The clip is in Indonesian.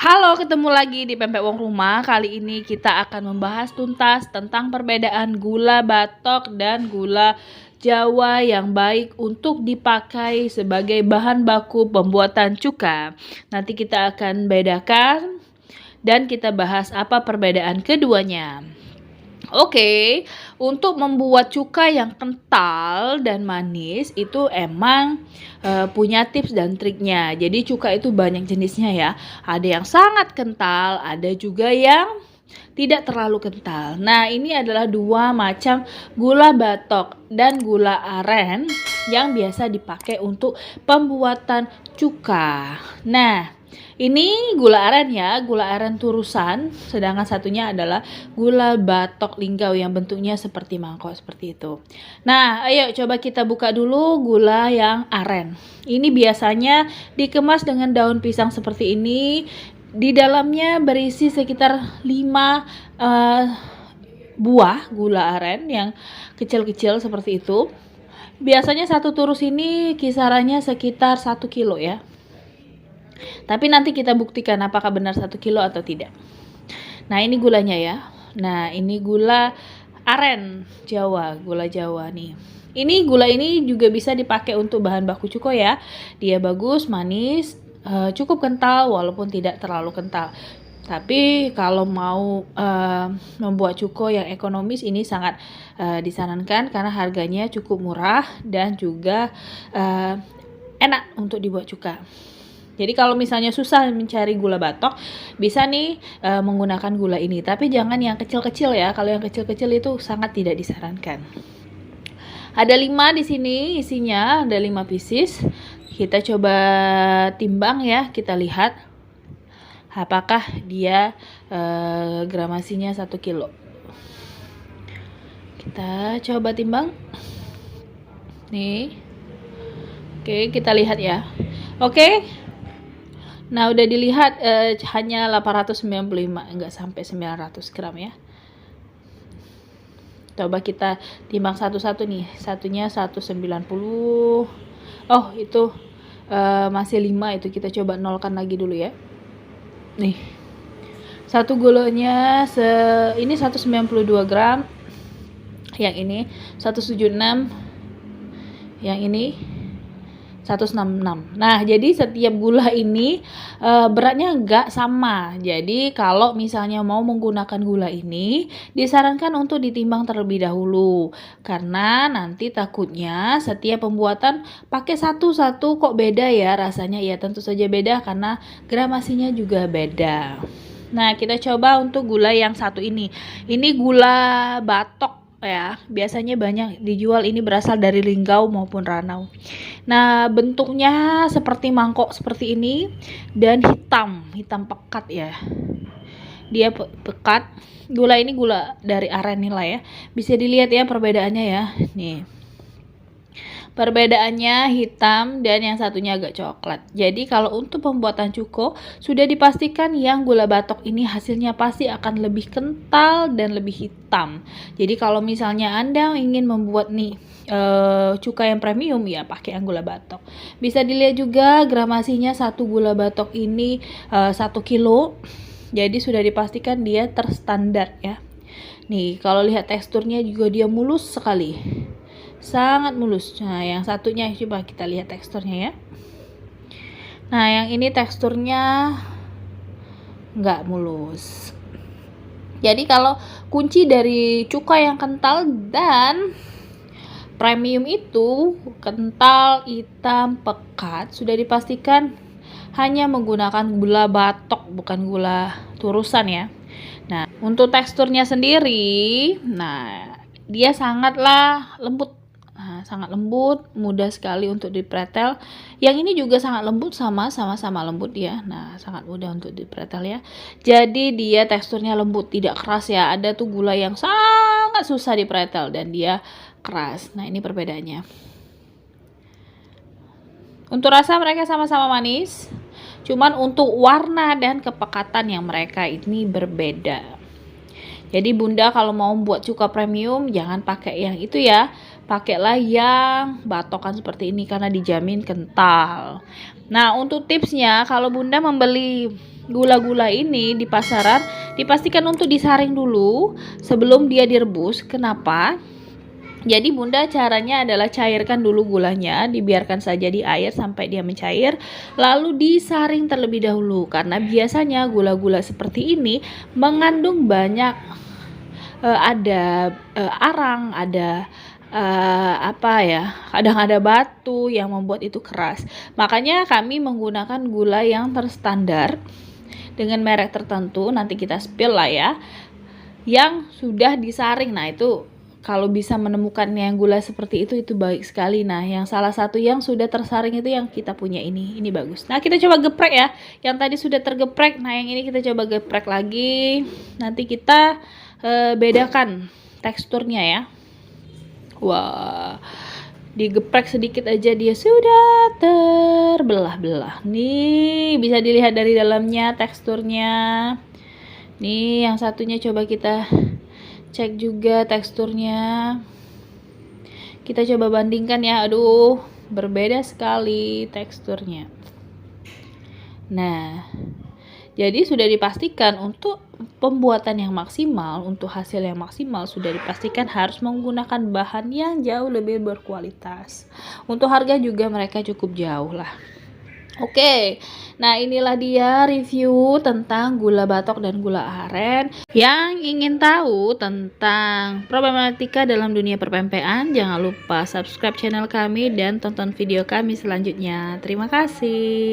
Halo, ketemu lagi di Pempek Wong Rumah. Kali ini kita akan membahas tuntas tentang perbedaan gula batok dan gula Jawa yang baik untuk dipakai sebagai bahan baku pembuatan cuka. Nanti kita akan bedakan dan kita bahas apa perbedaan keduanya. Oke, untuk membuat cuka yang kental dan manis itu emang punya tips dan triknya. Jadi cuka itu banyak jenisnya ya. Ada yang sangat kental, ada juga yang tidak terlalu kental. Nah, ini adalah dua macam gula batok dan gula aren yang biasa dipakai untuk pembuatan cuka. Nah, ini gula aren ya, gula aren turusan, sedangkan satunya adalah gula batok linggau yang bentuknya seperti mangkok seperti itu. Nah, ayo coba kita buka dulu gula yang aren. Ini biasanya dikemas dengan daun pisang seperti ini. Di dalamnya berisi sekitar 5 buah gula aren yang kecil-kecil seperti itu. Biasanya satu turus ini kisarannya sekitar 1 kilo ya. Tapi nanti kita buktikan apakah benar 1 kilo atau tidak. Nah, ini gulanya ya. Nah, ini gula aren Jawa, gula Jawa nih. Ini gula ini juga bisa dipakai untuk bahan baku cuko ya. Dia bagus, manis, cukup kental walaupun tidak terlalu kental. Tapi kalau mau membuat cuko yang ekonomis ini sangat disarankan karena harganya cukup murah dan juga enak untuk dibuat cuka. Jadi kalau misalnya susah mencari gula batok, bisa nih menggunakan gula ini. Tapi jangan yang kecil-kecil ya. Kalau yang kecil-kecil itu sangat tidak disarankan. Ada 5 di sini isinya, ada 5 pieces. Kita coba timbang ya, kita lihat apakah dia gramasinya 1 kilo. Kita coba timbang. Nih. Oke, kita lihat ya. Oke. Nah, udah dilihat hanya 895, enggak sampai 900 gram ya. Coba kita timbang satu-satu nih. Satunya 190. Oh, itu masih 5 itu. Kita coba nolkan lagi dulu ya. Nih. Satu gulanya ini 192 gram. Yang ini 176. Yang ini 166. Nah, jadi setiap gula ini beratnya enggak sama. Jadi kalau misalnya mau menggunakan gula ini, disarankan untuk ditimbang terlebih dahulu. Karena nanti takutnya setiap pembuatan pakai satu-satu kok beda ya rasanya. Ya tentu saja beda karena gramasinya juga beda. Nah, kita coba untuk gula yang satu ini. Ini gula batok ya, biasanya banyak dijual, ini berasal dari Linggau maupun Ranau. Nah, bentuknya seperti mangkok seperti ini dan hitam pekat ya. Dia pekat. Gula ini gula dari aren nih lah ya. Bisa dilihat ya perbedaannya ya. Nih. Perbedaannya hitam dan yang satunya agak coklat. Jadi kalau untuk pembuatan cuko sudah dipastikan yang gula batok ini hasilnya pasti akan lebih kental dan lebih hitam. Jadi kalau misalnya Anda ingin membuat nih cuka yang premium ya pakai yang gula batok. Bisa dilihat juga gramasinya satu gula batok ini 1 kilo. Jadi sudah dipastikan dia terstandar ya. Nih kalau lihat teksturnya juga dia mulus sekali. Sangat mulus. Nah, yang satunya coba kita lihat teksturnya ya. Nah, yang ini teksturnya nggak mulus. Jadi kalau kunci dari cuka yang kental dan premium itu kental, hitam, pekat, sudah dipastikan hanya menggunakan gula batok bukan gula turusan ya. Nah, untuk teksturnya sendiri, nah dia sangatlah lembut. Nah, sangat lembut, mudah sekali untuk dipretel. Yang ini juga sangat lembut, sama-sama lembut ya. Nah, sangat mudah untuk dipretel ya. Jadi dia teksturnya lembut, tidak keras ya. Ada tuh gula yang sangat susah dipretel dan dia keras. Nah, ini perbedaannya. Untuk rasa mereka sama-sama manis. Cuman untuk warna dan kepekatan yang mereka ini berbeda. Jadi bunda kalau mau buat cuka premium jangan pakai yang itu ya. Pakailah yang batokan seperti ini karena dijamin kental. Nah, untuk tipsnya, kalau Bunda membeli gula-gula ini di pasaran, dipastikan untuk disaring dulu sebelum dia direbus. Kenapa? Jadi Bunda caranya adalah cairkan dulu gulanya, dibiarkan saja di air sampai dia mencair, lalu disaring terlebih dahulu. Karena biasanya gula-gula seperti ini mengandung banyak ada arang, ada kadang ada batu yang membuat itu keras. Makanya kami menggunakan gula yang terstandar dengan merek tertentu, nanti kita spill lah ya, yang sudah disaring. Nah, itu kalau bisa menemukan yang gula seperti itu baik sekali. Nah, yang salah satu yang sudah tersaring itu yang kita punya ini bagus. Nah, kita coba geprek ya. Yang tadi sudah tergeprek, nah yang ini kita coba geprek lagi. Nanti kita bedakan teksturnya ya. Wah, digeprek sedikit aja dia sudah terbelah-belah. Nih, bisa dilihat dari dalamnya teksturnya. Nih, yang satunya coba kita cek juga teksturnya. Kita coba bandingkan ya. Aduh, berbeda sekali teksturnya. Nah, jadi sudah dipastikan untuk pembuatan yang maksimal, untuk hasil yang maksimal sudah dipastikan harus menggunakan bahan yang jauh lebih berkualitas. Untuk harga juga mereka cukup jauh lah. Oke, nah inilah dia review tentang gula batok dan gula aren. Yang ingin tahu tentang problematika dalam dunia perpempean, jangan lupa subscribe channel kami dan tonton video kami selanjutnya. Terima kasih.